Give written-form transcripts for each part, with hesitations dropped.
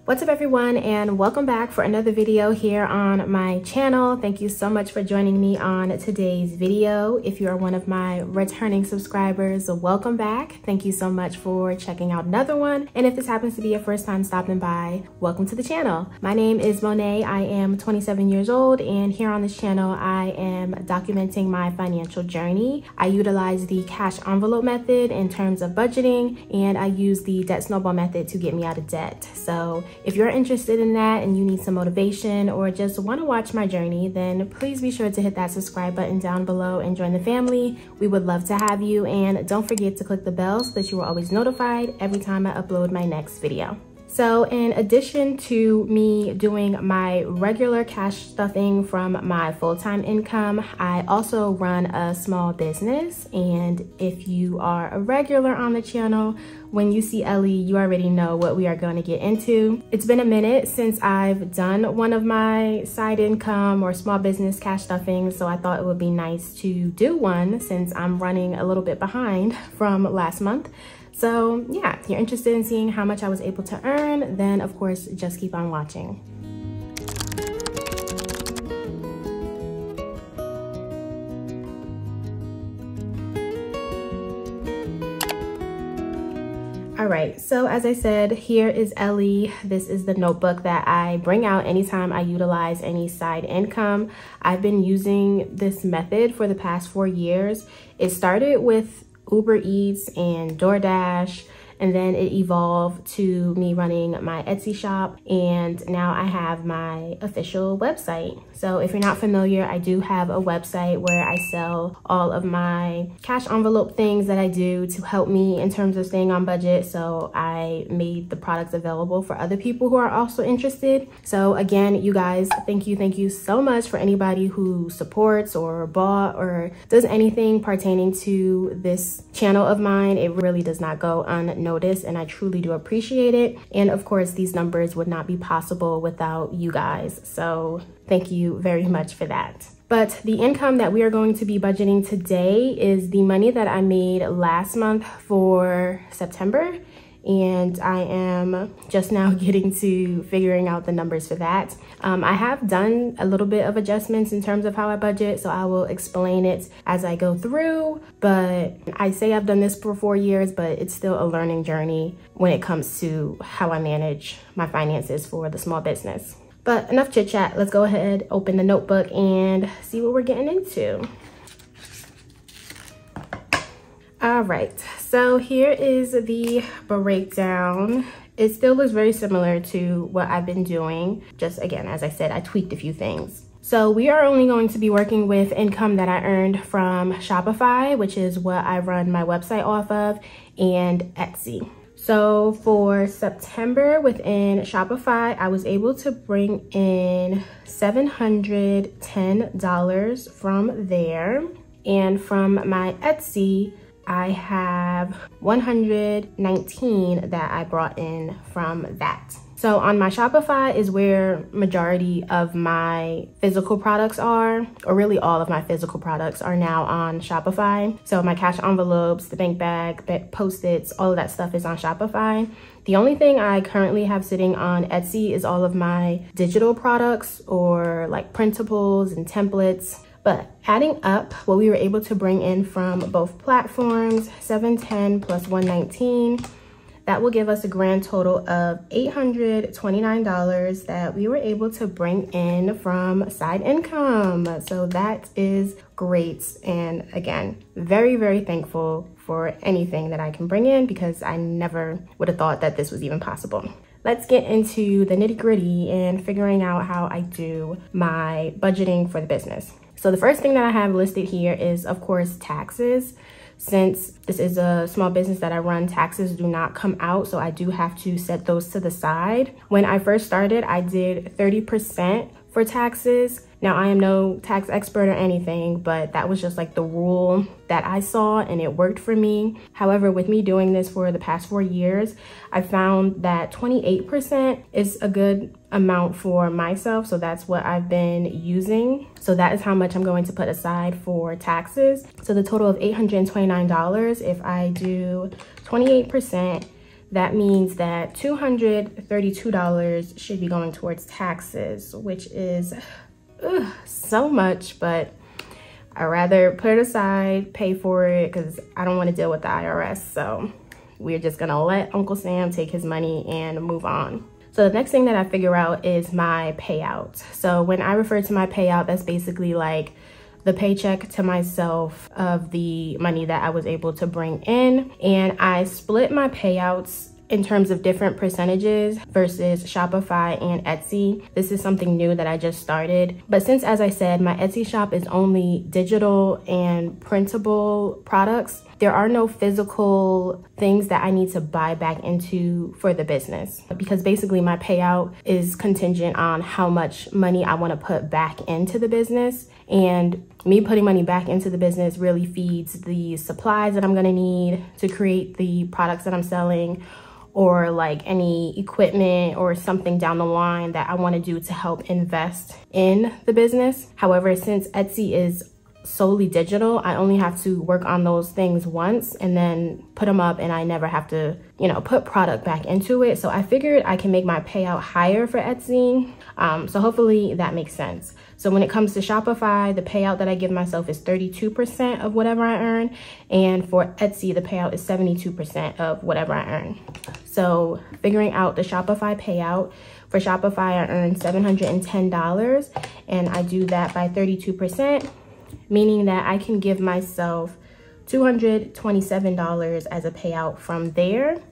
What's up everyone, and welcome back for another video here on my channel. Thank you so much for joining me on today's video. If you are one of my returning subscribers, welcome back. Thank you so much for checking out another one. And if this happens to be your first time stopping by, welcome to the channel. My name is Monet. I am 27 years old, and here on this channel, I am documenting my financial journey. I utilize the cash envelope method in terms of budgeting, and I use the debt snowball method to get me out of debt. So if you're interested in that and you need some motivation or just want to watch my journey, then please be sure to hit that subscribe button down below and join the family. We would love to have you, and don't forget to click the bell so that you are always notified every time I upload my next video. So in addition to me doing my regular cash stuffing from my full-time income, I also run a small business. And if you are a regular on the channel, when you see Ellie, you already know what we are going to get into. It's been a minute since I've done one of my side income or small business cash stuffing, so I thought it would be nice to do one since I'm running a little bit behind from last month. So yeah, if you're interested in seeing how much I was able to earn, then of course, just keep on watching. All right, so as I said, here is Ellie. This is the notebook that I bring out anytime I utilize any side income. I've been using this method for the past 4 years. It started with Uber Eats and DoorDash, and then it evolved to me running my Etsy shop, and now I have my official website. So if you're not familiar, I do have a website where I sell all of my cash envelope things that I do to help me in terms of staying on budget. So I made the products available for other people who are also interested. So again, you guys, thank you so much for anybody who supports or bought or does anything pertaining to this channel of mine. It really does not go unnoticed, and I truly do appreciate it. And of course, these numbers would not be possible without you guys. So thank you very much for that. But the income that we are going to be budgeting today is the money that I made last month for September. And I am just now getting to figuring out the numbers for that. I have done a little bit of adjustments in terms of how I budget, so I will explain it as I go through. But I say I've done this for 4 years, but it's still a learning journey when it comes to how I manage my finances for the small business. But enough chit chat, let's go ahead, open the notebook and see what we're getting into. All right, so here is the breakdown. It still looks very similar to what I've been doing. Just again, as I said, I tweaked a few things. So we are only going to be working with income that I earned from Shopify, which is what I run my website off of, and Etsy. So for September within Shopify, I was able to bring in $710 from there. And from my Etsy, I have $119 that I brought in from that. So on my Shopify is where majority of my physical products are, or really all of my physical products are now on Shopify. So my cash envelopes, the bank bag, Post-its, all of that stuff is on Shopify. The only thing I currently have sitting on Etsy is all of my digital products, or like printables and templates. But adding up what we were able to bring in from both platforms, 710 plus 119, that will give us a grand total of $829 that we were able to bring in from side income. So that is great. And again, very thankful for anything that I can bring in, because I never would have thought that this was even possible. Let's get into the nitty-gritty and figuring out how I do my budgeting for the business. So the first thing that I have listed here is, of course, taxes. Since this is a small business that I run, taxes do not come out, so I do have to set those to the side. When I first started, I did 30% for taxes. Now, I am no tax expert or anything, but that was just like the rule that I saw, and it worked for me. However, with me doing this for the past 4 years, I found that 28% is a good amount for myself. So that's what I've been using. So that is how much I'm going to put aside for taxes. So the total of $829, if I do 28%, that means that $232 should be going towards taxes, which is so much, but I'd rather put it aside, pay for it, because I don't want to deal with the IRS. So we're just gonna let Uncle Sam take his money and move on. So the next thing that I figure out is my payout. So when I refer to my payout, that's basically like the paycheck to myself of the money that I was able to bring in. And I split my payouts in terms of different percentages versus Shopify and Etsy. This is something new that I just started. But since, as I said, my Etsy shop is only digital and printable products, there are no physical things that I need to buy back into for the business, because basically my payout is contingent on how much money I want to put back into the business. And me putting money back into the business really feeds the supplies that I'm going to need to create the products that I'm selling, or like any equipment or something down the line that I want to do to help invest in the business. However, since Etsy is solely digital, I only have to work on those things once and then put them up, and I never have to, you know, put product back into it. So I figured I can make my payout higher for Etsy. So hopefully that makes sense. So when it comes to Shopify, the payout that I give myself is 32% of whatever I earn. And for Etsy, the payout is 72% of whatever I earn. So figuring out the Shopify payout, for Shopify, I earn $710, and I do that by 32%, meaning that I can give myself $227 as a payout from there.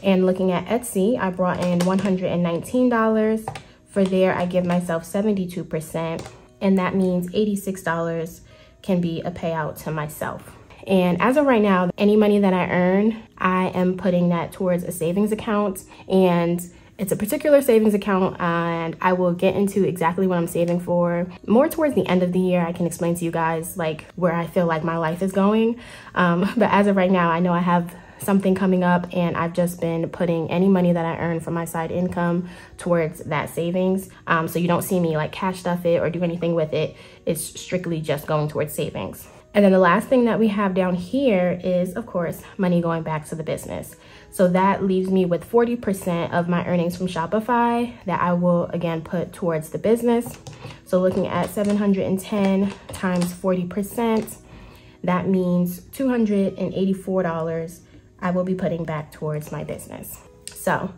And looking at Etsy, I brought in $119. For there, I give myself 72%, and that means $86 can be a payout to myself. And as of right now, any money that I earn, I am putting that towards a savings account, and it's a particular savings account, and I will get into exactly what I'm saving for more towards the end of the year. I can explain to you guys like where I feel like my life is going. But as of right now, I know I have something coming up, and I've just been putting any money that I earn from my side income towards that savings. So you don't see me like cash stuff it or do anything with it. It's strictly just going towards savings. And then the last thing that we have down here is, of course, money going back to the business. So that leaves me with 40% of my earnings from Shopify that I will again put towards the business. So looking at 710 times 40%, that means $284 I will be putting back towards my business. So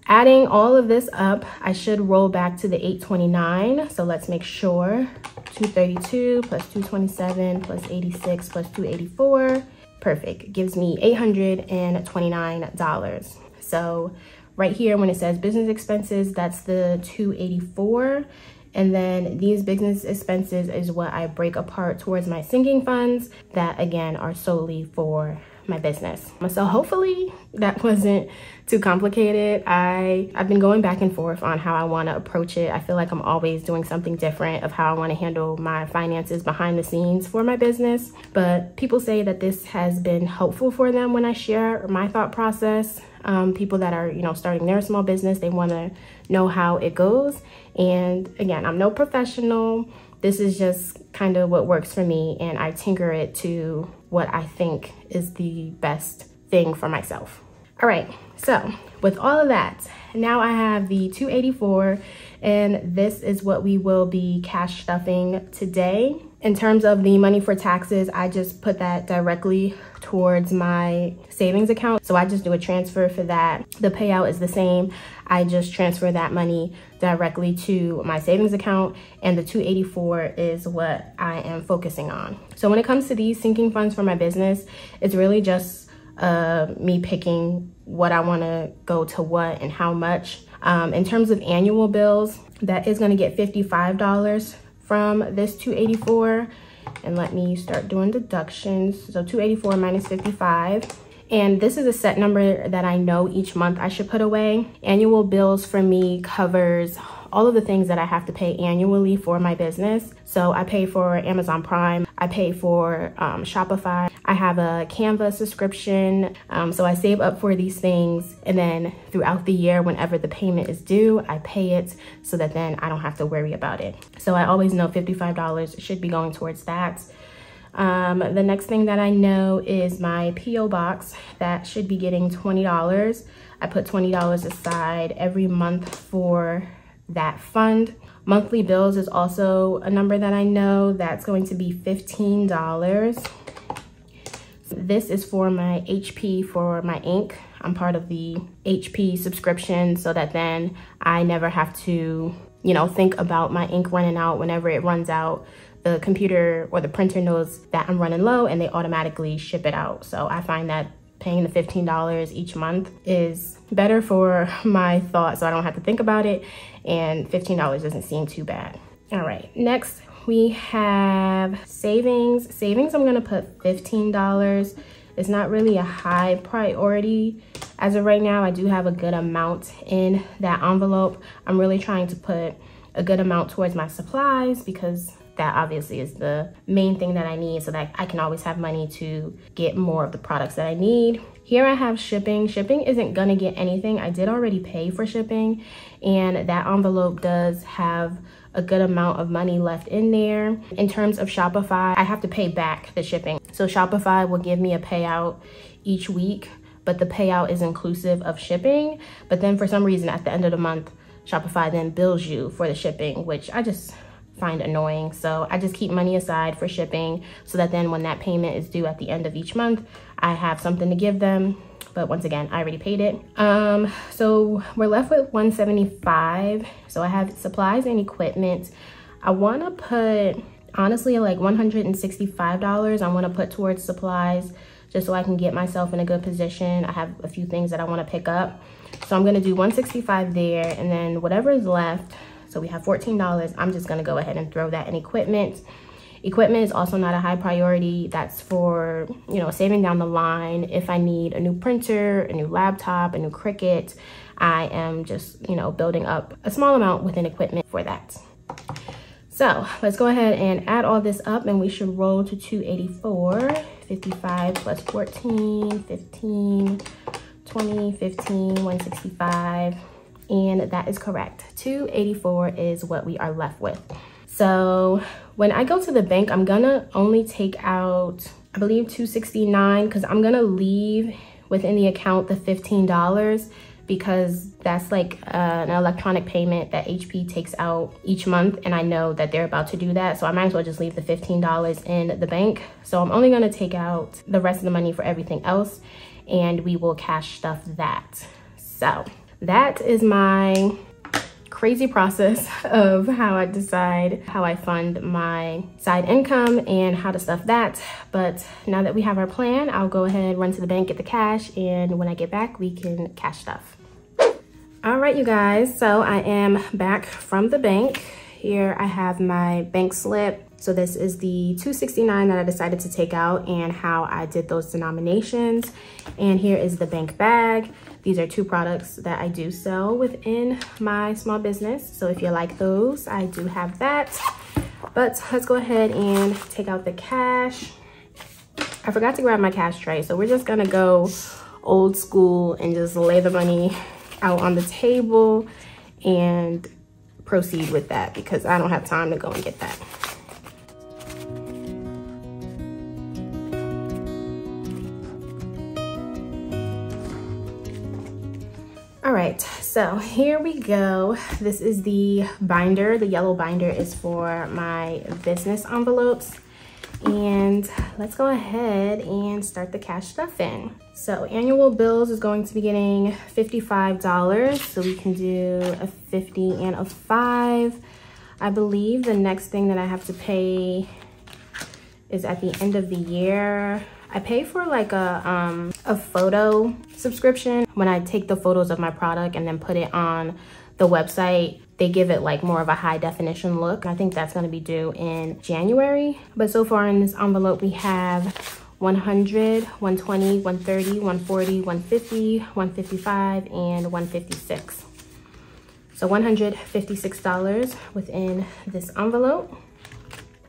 adding all of this up, I should roll back to the 829. So let's make sure 232 plus 227 plus 86 plus 284. Perfect. Gives me $829. So right here, when it says business expenses, that's the 284. And then these business expenses is what I break apart towards my sinking funds that again are solely for my business. So hopefully that wasn't too complicated. I've been going back and forth on how I want to approach it. I feel like I'm always doing something different of how I want to handle my finances behind the scenes for my business. But people say that this has been helpful for them when I share my thought process. People that are, you know, starting their small business, they want to know how it goes. And again, I'm no professional. This is just kind of what works for me, and I tinker it to what I think is the best thing for myself. All right, so with all of that, now I have the 284, and this is what we will be cash stuffing today. In terms of the money for taxes, I just put that directly towards my savings account. So I just do a transfer for that. The payout is the same. I just transfer that money directly to my savings account, and the 284 is what I am focusing on. So when it comes to these sinking funds for my business, it's really just me picking what I want to go to what and how much. In terms of annual bills, that is going to get $55 from this 284. And let me start doing deductions. So 284 minus 55. And this is a set number that I know each month I should put away. Annual bills for me covers all of the things that I have to pay annually for my business. So I pay for Amazon Prime, I pay for Shopify, I have a Canva subscription. So I save up for these things, and then throughout the year, whenever the payment is due, I pay it so that then I don't have to worry about it. So I always know $55 should be going towards that. The next thing that I know is my P.O. box that should be getting $20. I put $20 aside every month for that fund. Monthly bills is also a number that I know that's going to be $15. This is for my HP for my ink. I'm part of the HP subscription so that then I never have to, you know, think about my ink running out. Whenever it runs out, the computer or the printer knows that I'm running low and they automatically ship it out. So I find that paying the $15 each month is better for my thoughts, so I don't have to think about it, and $15 doesn't seem too bad. All right, next we have savings. Savings, I'm gonna put $15. It's not really a high priority as of right now. I do have a good amount in that envelope. I'm really trying to put a good amount towards my supplies because that obviously is the main thing that I need so that I can always have money to get more of the products that I need. Here I have shipping. Shipping isn't gonna get anything. I did already pay for shipping, and that envelope does have a good amount of money left in there. In terms of Shopify, I have to pay back the shipping. So Shopify will give me a payout each week, but the payout is inclusive of shipping. But then for some reason at the end of the month, Shopify then bills you for the shipping, which I just find annoying. So I just keep money aside for shipping so that then when that payment is due at the end of each month, I have something to give them. But once again, I already paid it. So we're left with $175. So I have supplies and equipment. I wanna put, honestly, like $165 I wanna put towards supplies just so I can get myself in a good position. I have a few things that I wanna pick up. So I'm gonna do $165 there, and then whatever is left, so we have $14, I'm just gonna go ahead and throw that in equipment. Equipment is also not a high priority. That's for, you know, saving down the line. If I need a new printer, a new laptop, a new Cricut, I am just, you know, building up a small amount within equipment for that. So let's go ahead and add all this up and we should roll to 284. 55 plus 14, 15, 20, 15, 165. And that is correct. 284 is what we are left with. So when I go to the bank, I'm gonna only take out, I believe, $269, because I'm gonna leave within the account the $15 because that's like an electronic payment that HP takes out each month, and I know that they're about to do that, so I might as well just leave the $15 in the bank. So I'm only gonna take out the rest of the money for everything else, and we will cash stuff that. So that is my crazy process of how I decide how I fund my side income and how to stuff that. But now that we have our plan, I'll go ahead, run to the bank, get the cash, and when I get back, we can cash stuff. All right, you guys, so I am back from the bank. Here I have my bank slip. So this is the $269 that I decided to take out and how I did those denominations. And here is the bank bag. These are two products that I do sell within my small business. So if you like those, I do have that. But let's go ahead and take out the cash. I forgot to grab my cash tray, so we're just gonna go old school and just lay the money out on the table and proceed with that because I don't have time to go and get that. All right, so here we go. This is the binder. The yellow binder is for my business envelopes. And let's go ahead and start the cash stuff in. So annual bills is going to be getting $55. So we can do a 50 and a 5. I believe the next thing that I have to pay is at the end of the year. I pay for like a photo subscription. When I take the photos of my product and then put it on the website, they give it like more of a high definition look. I think that's gonna be due in January. But so far in this envelope, we have 100, 120, 130, 140, 150, 155, and 156. So $156 within this envelope.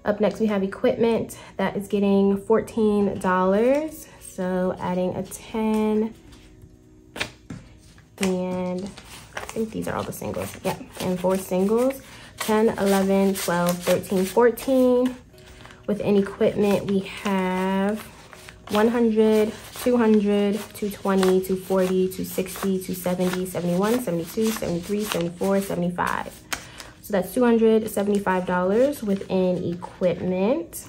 Up next, we have equipment that is getting $14. So adding a 10, and I think these are all the singles. Yep, and 4 singles, 10, 11, 12, 13, 14. Within equipment, we have 100, 200, 220, 240, 260, 270, 71, 72, 73, 74, 75. So that's $275 within equipment.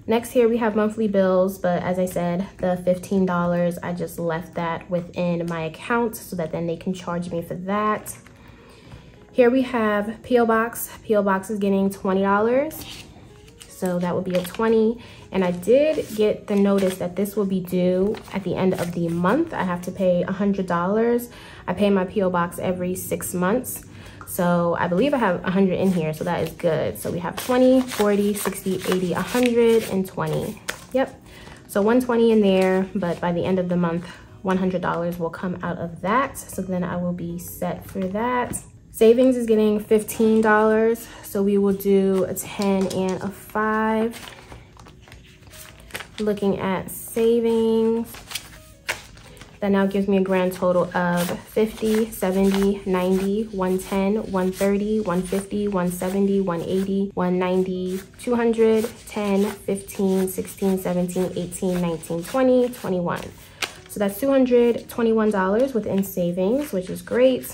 Next here we have monthly bills, but as I said, the $15, I just left that within my account so that then they can charge me for that. Here we have P.O. Box. P.O. Box is getting $20. So that would be a 20. And I did get the notice that this will be due at the end of the month. I have to pay $100. I pay my P.O. Box every 6 months. So I believe I have 100 in here, so that is good. So we have 20, 40, 60, 80, 100, and 20. Yep, so 120 in there, but by the end of the month, $100 will come out of that. So then I will be set for that. Savings is getting $15, so we will do a 10 and a 5. Looking at savings, that now gives me a grand total of 50, 70, 90, 110, 130, 150, 170, 180, 190, 200, 10, 15, 16, 17, 18, 19, 20, 21. So that's $221 within savings, which is great.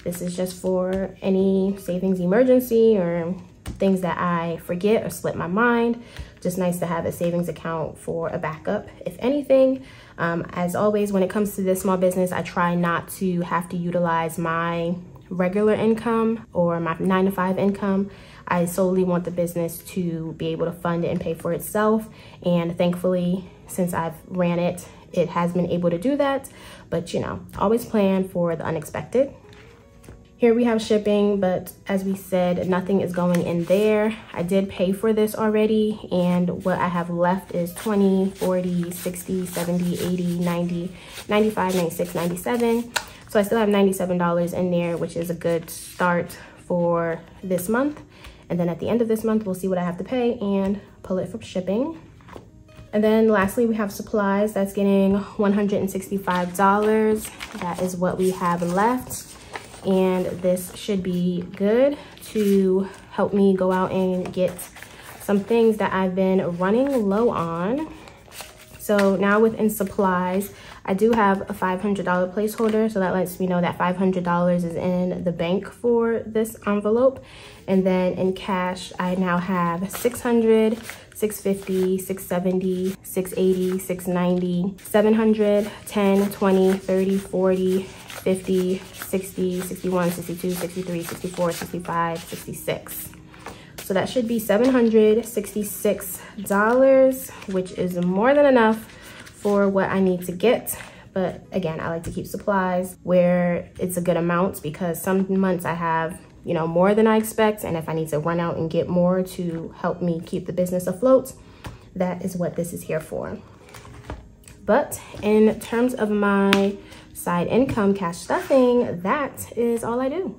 This is just for any savings emergency or things that I forget or slip my mind. Just nice to have a savings account for a backup, if anything. As always, when it comes to this small business, I try not to have to utilize my regular income or my 9-to-5 income. I solely want the business to be able to fund it and pay for itself. And thankfully, since I've ran it, it has been able to do that. But you know, always plan for the unexpected. Here we have shipping, but as we said, nothing is going in there. I did pay for this already, and what I have left is 20, 40, 60, 70, 80, 90, 95, 96, 97. So I still have $97 in there, which is a good start for this month. And then at the end of this month, we'll see what I have to pay and pull it from shipping. And then lastly, we have supplies. That's getting $165. That is what we have left. And this should be good to help me go out and get some things that I've been running low on. So now within supplies, I do have a $500 placeholder, so that lets me know that $500 is in the bank for this envelope. And then in cash, I now have $600, $650, $670, $680, $690, $700, $10, $20, $30, $40, $50, $60, $61, $62, $63, $64, $65, $66. So that should be $766, which is more than enough for what I need to get. But again, I like to keep supplies where it's a good amount, because some months I have, you know, more than I expect. And if I need to run out and get more to help me keep the business afloat, that is what this is here for. But in terms of my side income, cash stuffing, that is all I do.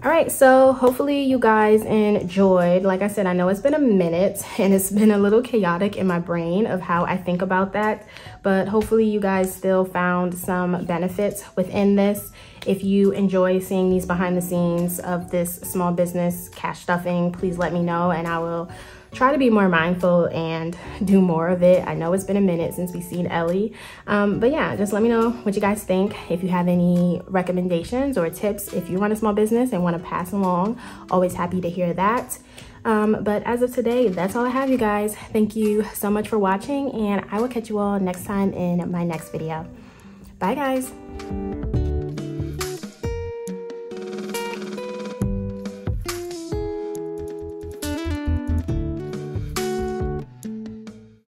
All right, so hopefully you guys enjoyed. Like I said, I know it's been a minute and it's been a little chaotic in my brain of how I think about that, but hopefully you guys still found some benefits within this. If you enjoy seeing these behind the scenes of this small business cash stuffing, please let me know and I will try to be more mindful and do more of it. I know it's been a minute since we've seen Ellie. But yeah, just let me know what you guys think. If you have any recommendations or tips, if you run a small business and want to pass along, always happy to hear that. But as of today, that's all I have, you guys. Thank you so much for watching, and I will catch you all next time in my next video. Bye, guys.